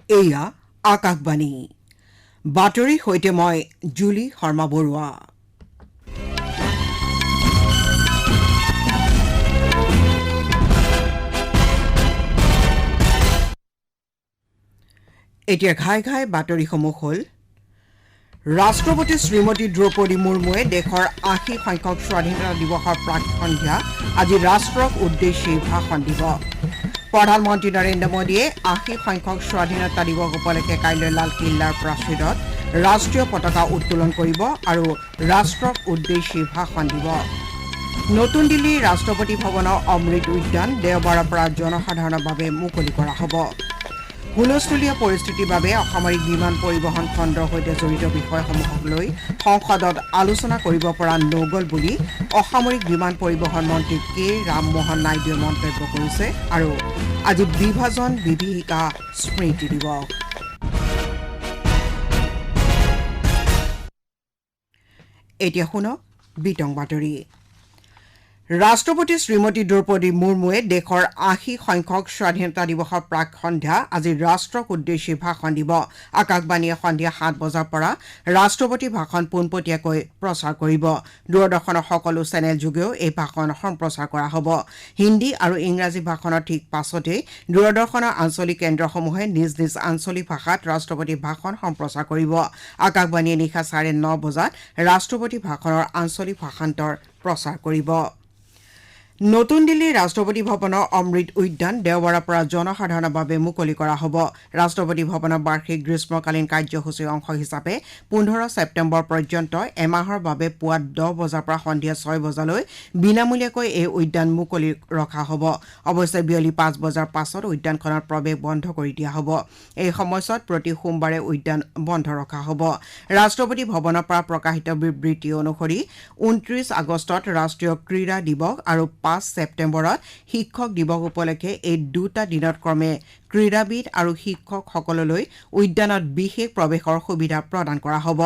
এয়া আকাশবাণী বাতৰিৰ সৈতে মই জুলি শৰ্মা বৰুৱা। এতিয়া ঘাই ঘাই বাতৰিসমূহ হ'ল ৰাষ্ট্ৰপতি শ্ৰীমতী দ্ৰৌপদী মুৰ্মুৱে দেশৰ ৮০ সংখ্যক স্বাধীনতা দিৱসৰ প্ৰাক সন্ধ্যা আজি ৰাষ্ট্ৰক উদ্দেশ্যি ভাষণ দিব। প্ৰধানমন্ত্ৰী নৰেন্দ্ৰ মোদীয়ে ৮০ সংখ্যক স্বাধীনতা দিৱস উপলক্ষে কাইলৈ লালকিল্লাৰ প্ৰাচীৰত ৰাষ্ট্ৰীয় পতাকা উত্তোলন কৰিব আৰু ৰাষ্ট্ৰক উদ্দেশ্যি ভাষণ দিব। নতুন দিল্লীৰ ৰাষ্ট্ৰপতি ভৱনৰ অমৃত উদ্যান দেওবাৰৰ পৰা জনসাধাৰণৰ বাবে মুকলি কৰা হ'ব। হুলস্থুলীয়া পৰিস্থিতিৰ বাবে অসামৰিক বিমান পৰিবহণ খণ্ডৰ সৈতে জড়িত বিষয়সমূহক লৈ সংসদত আলোচনা কৰিব পৰা নগ'ল বুলি অসামৰিক বিমান পৰিবহণ মন্ত্ৰী কে ৰামমোহন নাইডুৱে মন্তব্য কৰিছে আৰু আজি বিভাজন বিভীষিকা স্মৃতি দিৱস। এতিয়া শুনক বিতং বাতৰি। ৰাষ্ট্ৰপতি শ্ৰীমতী দ্ৰৌপদী মুৰ্মুৱে দেশৰ ৮০ সংখ্যক স্বাধীনতা দিৱসৰ প্ৰাক সন্ধ্যা আজি ৰাষ্ট্ৰক উদ্দেশ্যি ভাষণ দিব। আকাশবাণীয়ে সন্ধিয়া ৭ বজাৰ পৰা ৰাষ্ট্ৰপতিৰ ভাষণ পোনপটীয়াকৈ প্ৰচাৰ কৰিব। দূৰদৰ্শনৰ সকলো চেনেল যোগেও এই ভাষণ সম্প্ৰচাৰ কৰা হ'ব। হিন্দী আৰু ইংৰাজী ভাষণৰ ঠিক পাছতেই দূৰদৰ্শনৰ আঞ্চলিক কেন্দ্ৰসমূহে নিজ নিজ আঞ্চলিক ভাষাত ৰাষ্ট্ৰপতিৰ ভাষণ সম্প্ৰচাৰ কৰিব। আকাশবাণীয়ে নিশা ৯:৩০ বজাত ৰাষ্ট্ৰপতি ভাষণৰ আঞ্চলিক ভাষান্তৰ প্ৰচাৰ কৰিব। নতুন দিল্লীৰ ৰাষ্ট্ৰপতি ভৱনৰ অমৃত উদ্যান দেওবাৰৰ পৰা জনসাধাৰণৰ বাবে মুকলি কৰা হ'ব। ৰাষ্ট্ৰপতি ভৱনৰ বাৰ্ষিক গ্ৰীষ্মকালীন কাৰ্যসূচীৰ অংশ হিচাপে ১৫ ছেপ্টেম্বৰ পৰ্যন্ত এমাহৰ বাবে পুৱা ১০ বজাৰ পৰা সন্ধিয়া ৬ বজালৈ বিনামূলীয়াকৈ এই উদ্যান মুকলি ৰখা হ'ব। অৱশ্যে বিয়লি ৫ বজাৰ পাছত উদ্যানখনৰ প্ৰৱেশ বন্ধ কৰি দিয়া হ'ব। এই সময়ছোৱাত প্ৰতি সোমবাৰে উদ্যান বন্ধ ৰখা হ'ব। ৰাষ্ট্ৰপতি ভৱনৰ পৰা প্ৰকাশিত বিবৃতি অনুসৰি ২৯ আগষ্টত ৰাষ্ট্ৰীয় ক্ৰীড়া দিৱস আৰু ৫ ছেপ্টেম্বৰত শিক্ষক দিৱস উপলক্ষে এই দুটা দিনত ক্ৰমে ক্ৰীড়াবিদ আৰু শিক্ষকসকললৈ উদ্যানত বিশেষ প্ৰৱেশৰ সুবিধা প্ৰদান কৰা হ'ব।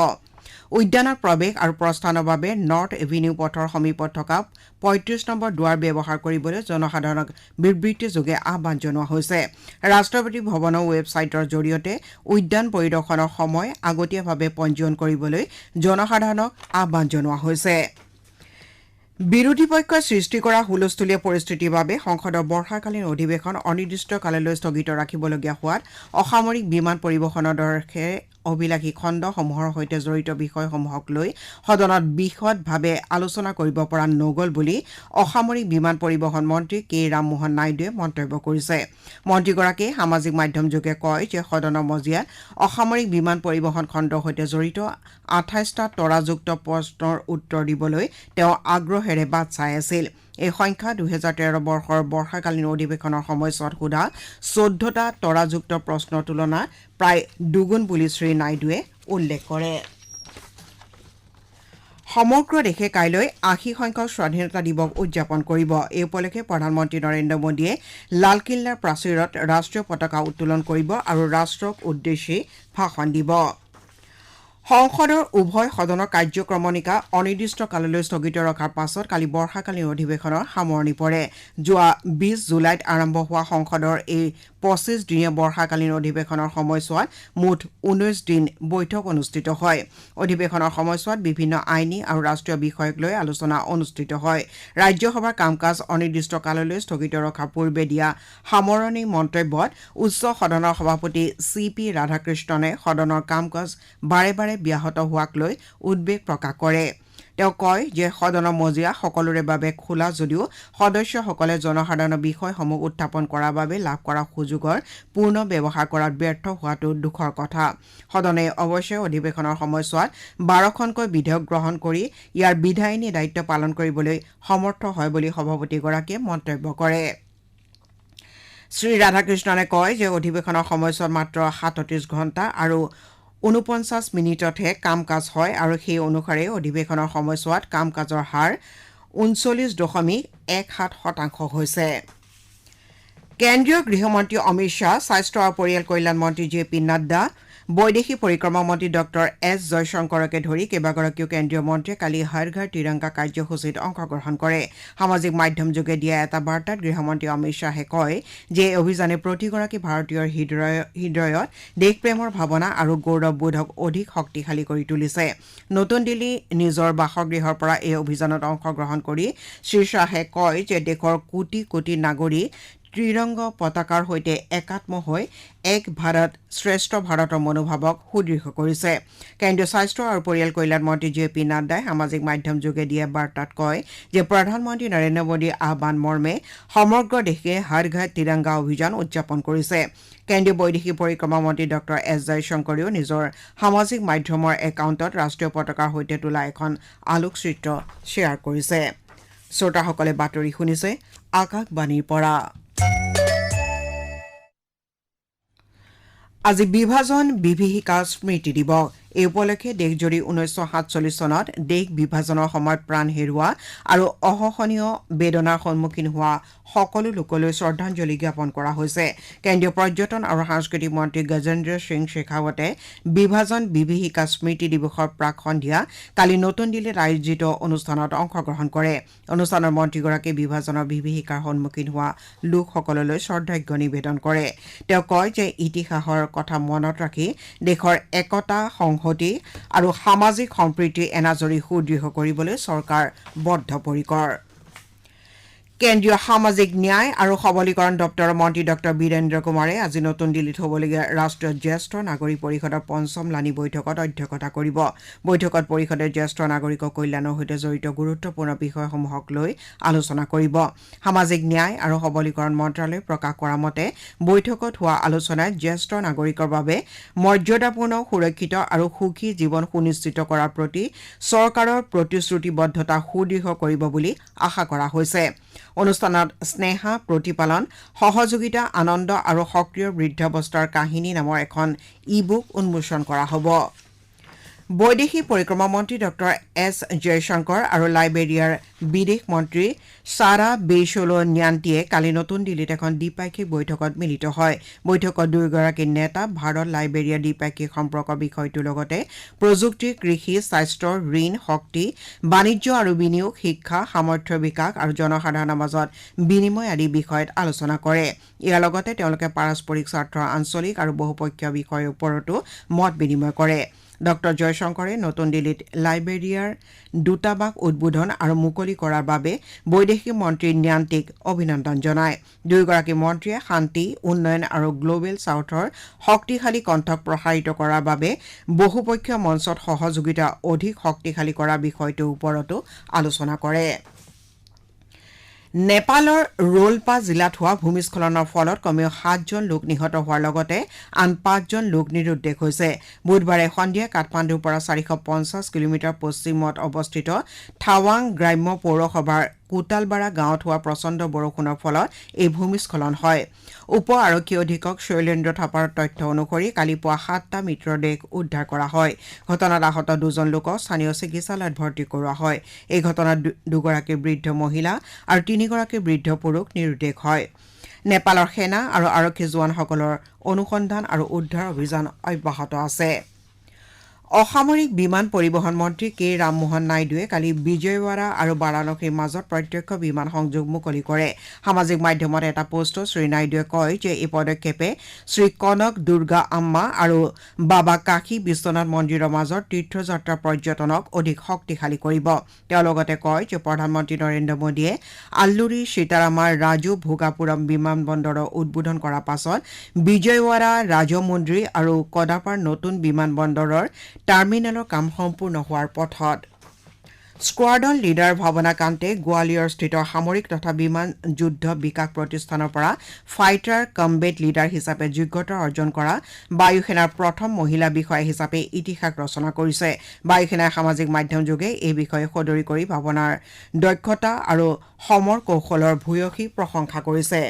উদ্যানৰ প্ৰৱেশ আৰু প্ৰস্থানৰ বাবে নৰ্থ এভিনিউ পথৰ সমীপত থকা ৩৫ নম্বৰ দুৱাৰ ব্যৱহাৰ কৰিবলৈ জনসাধাৰণক বিবৃতিযোগে আহ্বান জনোৱা হৈছে। ৰাষ্ট্ৰপতি ভৱনৰ ৱেবছাইটৰ জৰিয়তে উদ্যান পৰিদৰ্শনৰ সময় আগতীয়াভাৱে পঞ্জীয়ন কৰিবলৈ জনসাধাৰণক আহ্বান জনোৱা হৈছে। বিৰোধী পক্ষই সৃষ্টি কৰা হুলস্থুলীয়া পৰিস্থিতিৰ বাবে সংসদৰ বৰ্ষাকালীন অধিৱেশন অনিৰ্দিষ্টকাললৈ স্থগিত ৰাখিবলগীয়া হোৱাত অসামৰিক বিমান পৰিবহণৰ দৰে অভিলাষী খণ্ডসমূহৰ সৈতে জড়িত বিষয়সমূহক লৈ সদনত বিশদভাৱে আলোচনা কৰিব পৰা নগ'ল বুলি অসামৰিক বিমান পৰিবহণ মন্ত্ৰী কে ৰামমোহন নাইডুৱে মন্তব্য কৰিছে। মন্ত্ৰীগৰাকীয়ে সামাজিক মাধ্যমযোগে কয় যে সদনৰ মজিয়াত অসামৰিক বিমান পৰিবহণ খণ্ডৰ সৈতে জড়িত ২৮টা তৰাযুক্ত প্ৰশ্নৰ উত্তৰ দিবলৈ তেওঁ আগ্ৰহেৰে বাট চাই আছিল। এই সংখ্যা ২০১৩ বৰ্ষৰ বৰ্ষাকালীন অধিৱেশনৰ সময়ছোৱাত সোধা ১৪টা তৰাযুক্ত প্ৰশ্নৰ তুলনাত প্ৰায় দুগুণ বুলি শ্ৰী নাইডুৱে উল্লেখ কৰে। সমগ্ৰ দেশে কাইলৈ ৮০ সংখ্যক স্বাধীনতা দিৱস উদযাপন কৰিব। এই উপলক্ষে প্ৰধানমন্ত্ৰী নৰেন্দ্ৰ মোদীয়ে লালকিল্লাৰ প্ৰাচীৰত ৰাষ্ট্ৰীয় পতাকা উত্তোলন কৰিব আৰু ৰাষ্ট্ৰক উদ্দেশ্যি ভাষণ দিব। সংসদৰ উভয় সদনৰ কাৰ্যক্ৰমণিকা অনিৰ্দিষ্টকাললৈ স্থগিত ৰখাৰ পাছত কালি বৰ্ষাকালীন অধিৱেশনৰ সামৰণি পৰে। যোৱা ২০ জুলাইত আৰম্ভ হোৱা সংসদৰ এই ২৫ দিনীয়া বৰ্ষাকালীন অধিৱেশনৰ সময়ছোৱাত মুঠ ১৯ দিন বৈঠক অনুষ্ঠিত হয়। অধিৱেশনৰ সময়ছোৱাত বিভিন্ন আইনী আৰু ৰাষ্ট্ৰীয় বিষয়ক লৈ আলোচনা অনুষ্ঠিত হয়। ৰাজ্যসভাৰ কাম কাজ অনিৰ্দিষ্টকাললৈ স্থগিত ৰখাৰ পূৰ্বে দিয়া সামৰণি মন্তব্যত উচ্চ সদনৰ সভাপতি CP ৰাধাকৃষ্ণনে সদনৰ কাম কাজ বাৰে বাৰে ব্যাহত হোৱাক লৈ উদ্বেগ প্ৰকাশ কৰে। তেওঁ কয় যে সদনৰ মজিয়া সকলোৰে বাবে খোলা যদিও সদস্যসকলে জনসাধাৰণৰ বিষয়সমূহ উত্থাপন কৰাৰ বাবে লাভ কৰা সুযোগৰ পূৰ্ণ ব্যৱহাৰ কৰাত ব্যৰ্থ হোৱাটো দুখৰ কথা। সদনে অৱশ্যে অধিৱেশনৰ সময়ছোৱাত ১২খনকৈ বিধেয়ক গ্ৰহণ কৰি ইয়াৰ বিধায়িনী দায়িত্ব পালন কৰিবলৈ সমৰ্থ হয় বুলি সভাপতিগৰাকীয়ে মন্তব্য কৰে। শ্ৰী ৰাধাকৃষ্ণনে কয় যে অধিৱেশনৰ সময়ছোৱাত মাত্ৰ ৩৭ ঘণ্টা আৰু ৪৯ মিনিটতহে কাম কাজ হয় আৰু সেই অনুসাৰে অধিৱেশনৰ সময়ছোৱাত কাম কাজৰ হাৰ ৩৯.১৭% হৈছে। কেন্দ্ৰীয় গৃহমন্ত্ৰী অমিত শ্বাহ, স্বাস্থ্য আৰু পৰিয়াল কল্যাণ মন্ত্ৰী JP নাড্ডা, বৈদেশিক পৰিক্ৰমা মন্ত্ৰী ডক্টৰ এছ জয়শংকৰকে ধৰি কেইবাগৰাকীও কেন্দ্ৰীয় মন্ত্ৰীয়ে কালি হৰ ঘৰ তিৰংগা কাৰ্যসূচীত অংশগ্ৰহণ কৰে সামাজিক মাধ্যমযোগে দিয়া এটা বাৰ্তাত গৃহমন্ত্ৰী অমিত শ্বাহে কয় যে এই অভিযানে প্ৰতিগৰাকী ভাৰতীয়ৰ হৃদয়ত দেশপ্ৰেমৰ ভাৱনা আৰু গৌৰৱবোধক অধিক শক্তিশালী কৰি তুলিছে নতুন দিল্লী নিজৰ বাসগৃহৰ পৰা এই অভিযানত অংশগ্ৰহণ কৰি শ্ৰীশ্বাহে কয় যে দেশৰ কোটি কোটি নাগৰিক ত্ৰিৰংগ পতাকাৰ সৈতে একাত্ম হৈ এক ভাৰত শ্ৰেষ্ঠ ভাৰতৰ মনোভাৱক সুদৃঢ় কৰিছে কেন্দ্ৰীয় স্বাস্থ্য আৰু পৰিয়াল কল্যাণ মন্ত্ৰী জে পি নাড্ডাই সামাজিক মাধ্যম যোগে দিয়া বাৰ্তাত কয় যে প্ৰধানমন্ত্ৰী নৰেন্দ্ৰ মোদীৰ আহ্বান মৰ্মে সমগ্ৰ দেশে হৰ ঘৰ তিৰংগা অভিযান উদযাপন কৰিছে কেন্দ্ৰীয় বৈদেশিক পৰিক্ৰমা মন্ত্ৰী ডক্টৰ এছ জয়শংকৰেও নিজৰ সামাজিক মাধ্যমৰ একাউণ্টত ৰাষ্ট্ৰীয় পতাকাৰ সৈতে তোলা এখন আলোকচিত্ৰ শ্বেয়াৰ কৰিছে শ্ৰোতাসকলে বাতৰি শুনিছে আকাশবাণীৰ পৰা আজি বিভাজন বিভীষিকা স্মৃতি দিৱস এই উপলক্ষে দেশজুৰি 1947 চনত দেশ বিভাজনৰ সময়ত প্ৰাণ হেৰুওৱা আৰু অসহনীয় বেদনাৰ সন্মুখীন হোৱা সকলো লোকলৈ শ্ৰদ্ধাঞ্জলি জ্ঞাপন কৰা হৈছে কেন্দ্ৰীয় পৰ্যটন আৰু সাংস্কৃতিক মন্ত্ৰী গজেন্দ্ৰ সিং শেখাৱতে বিভাজন বিভীষিকা স্মৃতি দিৱসৰ প্ৰাক সন্ধিয়া কালি নতুন দিল্লীত আয়োজিত অনুষ্ঠানত অংশগ্ৰহণ কৰে অনুষ্ঠানৰ মন্ত্ৰীগৰাকীয়ে বিভাজনৰ বিভীষিকাৰ সন্মুখীন হোৱা লোকসকললৈ শ্ৰদ্ধাৰ্ঘ্য নিবেদন কৰে তেওঁ কয় যে ইতিহাসৰ কথা মনত ৰাখি দেশৰ একতা সংহতি আৰু সামাজিক সম্প্ৰীতি এনাজৰি সুদৃঢ় কৰিবলৈ চৰকাৰ বদ্ধপৰিকৰ কেন্দ্ৰীয় সামাজিক ন্যায় আৰু সবলীকৰণ দপ্তৰৰ মন্ত্ৰী ডক্টৰ বীৰেন্দ্ৰ কুমাৰে আজি নতুন দিল্লীত হ'বলগীয়া ৰাষ্ট্ৰীয় জ্যেষ্ঠ নাগৰিক পৰিষদৰ পঞ্চম লানি বৈঠকত অধ্যক্ষতা কৰিব বৈঠকত পৰিষদে জ্যেষ্ঠ নাগৰিকৰ কল্যাণৰ সৈতে জড়িত গুৰুত্বপূৰ্ণ বিষয়সমূহক লৈ আলোচনা কৰিব সামাজিক ন্যায় আৰু সবলীকৰণ মন্ত্ৰালয়ে প্ৰকাশ কৰা মতে বৈঠকত হোৱা আলোচনাত জ্যেষ্ঠ নাগৰিকৰ বাবে মৰ্যাদাপূৰ্ণ সুৰক্ষিত আৰু সুখী জীৱন সুনিশ্চিত কৰাৰ প্ৰতি চৰকাৰৰ প্ৰতিশ্ৰুতিবদ্ধতা সুদৃঢ় কৰিব বুলি আশা কৰা হৈছে অনুষ্ঠানত স্নেহা প্ৰতিপালন সহযোগিতা আনন্দ আৰু সক্ৰিয় বৃদ্ধাৱস্থাৰ কাহিনী নামৰ এখন ই-বুক উন্মোচন কৰা হ'ব বৈদেশিক পৰিক্ৰমা মন্ত্ৰী ডক্টৰ এছ জয়শংকৰ আৰু লাইবেৰিয়াৰ বিদেশ মন্ত্ৰী সাৰা বেইশলো ন্যান্তিয়ে কালি নতুন দিল্লীত এখন দ্বিপাক্ষিক বৈঠকত মিলিত হয় বৈঠকত দুয়োগৰাকী নেতা ভাৰত লাইবেৰিয়া দ্বিপাক্ষিক সম্পৰ্কৰ বিষয়টোৰ লগতে প্ৰযুক্তি কৃষি স্বাস্থ্য ঋণ শক্তি বাণিজ্য আৰু বিনিয়োগ শিক্ষা সামৰ্থ্য বিকাশ আৰু জনসাধাৰণৰ মাজত বিনিময় আদি বিষয়ত আলোচনা কৰে ইয়াৰ লগতে তেওঁলোকে পাৰস্পৰিক স্বাৰ্থৰ আঞ্চলিক আৰু বহুপক্ষীয় বিষয়ৰ ওপৰতো মত বিনিময় কৰে ডক্টৰ জয়শংকৰে নতুন দিল্লীত লাইবেৰিয়াৰ দূতাবাস উদ্বোধন আৰু মুকলি কৰাৰ বাবে বৈদেশিক মন্ত্ৰী ন্যান্তিক অভিনন্দন জনায় দুয়োগৰাকী মন্ত্ৰীয়ে শান্তি উন্নয়ন আৰু গ্লোবেল সাউথৰ শক্তিশালী কণ্ঠক প্ৰসাৰিত কৰাৰ বাবে বহুপক্ষীয় মঞ্চত সহযোগিতা অধিক শক্তিশালী কৰা বিষয়টোৰ ওপৰতো আলোচনা কৰে নেপালৰ ৰোলপা জিলাত হোৱা ভূমিস্খলনৰ ফলত কমেও 7জন লোক নিহত হোৱাৰ লগতে আন 5জন লোক নিৰুদ্দেশ হৈছে বুধবাৰে সন্ধিয়া কাঠমাণ্ডুৰ পৰা 450 কিলোমিটাৰ পশ্চিমত অৱস্থিত থাৱাং গ্ৰাম্য পৌৰসভাৰ কোটালবাৰা গাঁৱত হোৱা প্ৰচণ্ড বৰষুণৰ ফলত এই ভূমিস্খলন হয় উপ আৰক্ষী অধীক্ষক শৈলেন্দ্ৰ থাপাৰ তথ্য অনুসৰি কালি পুৱা 7টা মৃতদেহ উদ্ধাৰ কৰা হয় ঘটনাত আহত 2জন লোকক স্থানীয় চিকিৎসালয়ত ভৰ্তি কৰোৱা হয় এই ঘটনাত দুগৰাকী বৃদ্ধ মহিলা আৰু 3গৰাকী বৃদ্ধ পুৰুষ নিৰুদ্দেশ হয় নেপালৰ সেনা আৰু আৰক্ষী জোৱানসকলৰ অনুসন্ধান আৰু উদ্ধাৰ অভিযান অব্যাহত আছে অসামৰিক বিমান পৰিবহণ মন্ত্ৰী কে ৰামমোহন নাইডুৱে কালি বিজয়ৱাড়া আৰু বাৰাণসীৰ মাজত প্ৰত্যক্ষ বিমান সংযোগ মুকলি কৰে সামাজিক মাধ্যমত এটা পোষ্টত শ্ৰী নাইডুৱে কয় যে এই পদক্ষেপে শ্ৰী কনক দুৰ্গা আম্মা আৰু বাবা কাশী বিশ্বনাথ মন্দিৰৰ মাজত তীৰ্থযাত্ৰা পৰ্যটনক অধিক শক্তিশালী কৰিব তেওঁ লগতে কয় যে প্ৰধানমন্ত্ৰী নৰেন্দ্ৰ মোদীয়ে আল্লুৰী সীতাৰামাৰ ৰাজু ভোগাপুৰম বিমানবন্দৰৰ উদ্বোধন কৰাৰ পাছত বিজয়ৱাড়া ৰাজমুন্দ্ৰী আৰু কডাপাৰ নতুন বিমানবন্দৰৰ টাৰ্মিনেলৰ কাম সম্পূৰ্ণ হোৱাৰ পথত স্কোৱাড্ৰন লিডাৰ ভাৱনা কান্তে গোৱালিয়ৰস্থিত সামৰিক তথা বিমান যুদ্ধ বিকাশ প্ৰতিষ্ঠানৰ পৰা ফাইটাৰ কম্বেট লিডাৰ হিচাপে যোগ্যতা অৰ্জন কৰা বায়ুসেনাৰ প্ৰথম মহিলা বিষয়া হিচাপে ইতিহাস ৰচনা কৰিছে বায়ুসেনাৰ সামাজিক মাধ্যম যোগে এই বিষয়ে সদৰি কৰি ভাৱনাৰ দক্ষতা আৰু সমৰ কৌশলৰ ভূয়সী প্ৰশংসা কৰিছে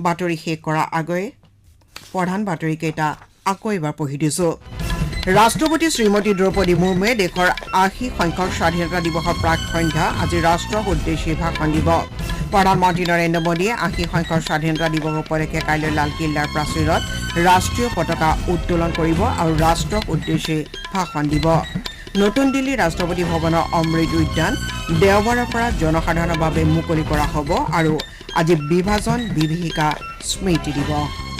বাতৰি শেষ কৰাৰ আগতে প্ৰধান বাতৰিকেইটা আকৌ এবাৰ পঢ়ি দিছোঁ ৰাষ্ট্ৰপতি শ্ৰীমতী দ্ৰৌপদী মুৰ্মুৱে দেশৰ 80 সংখ্যক স্বাধীনতা দিৱসৰ প্ৰাক সন্ধ্যা আজি ৰাষ্ট্ৰক উদ্দেশ্যি ভাষণ দিব প্ৰধানমন্ত্ৰী নৰেন্দ্ৰ মোদীয়ে ৮০ সংখ্যক স্বাধীনতা দিৱস উপলক্ষে কাইলৈ লালকিল্লাৰ প্ৰাচীৰত ৰাষ্ট্ৰীয় পতাকা উত্তোলন কৰিব আৰু ৰাষ্ট্ৰক উদ্দেশ্যি ভাষণ দিব নতুন দিল্লীৰ ৰাষ্ট্ৰপতি ভৱনৰ অমৃত উদ্যান দেওবাৰৰ পৰা জনসাধাৰণৰ বাবে মুকলি কৰা হ'ব আৰু আজি বিভাজন বিভীষিকা স্মৃতি দিৱস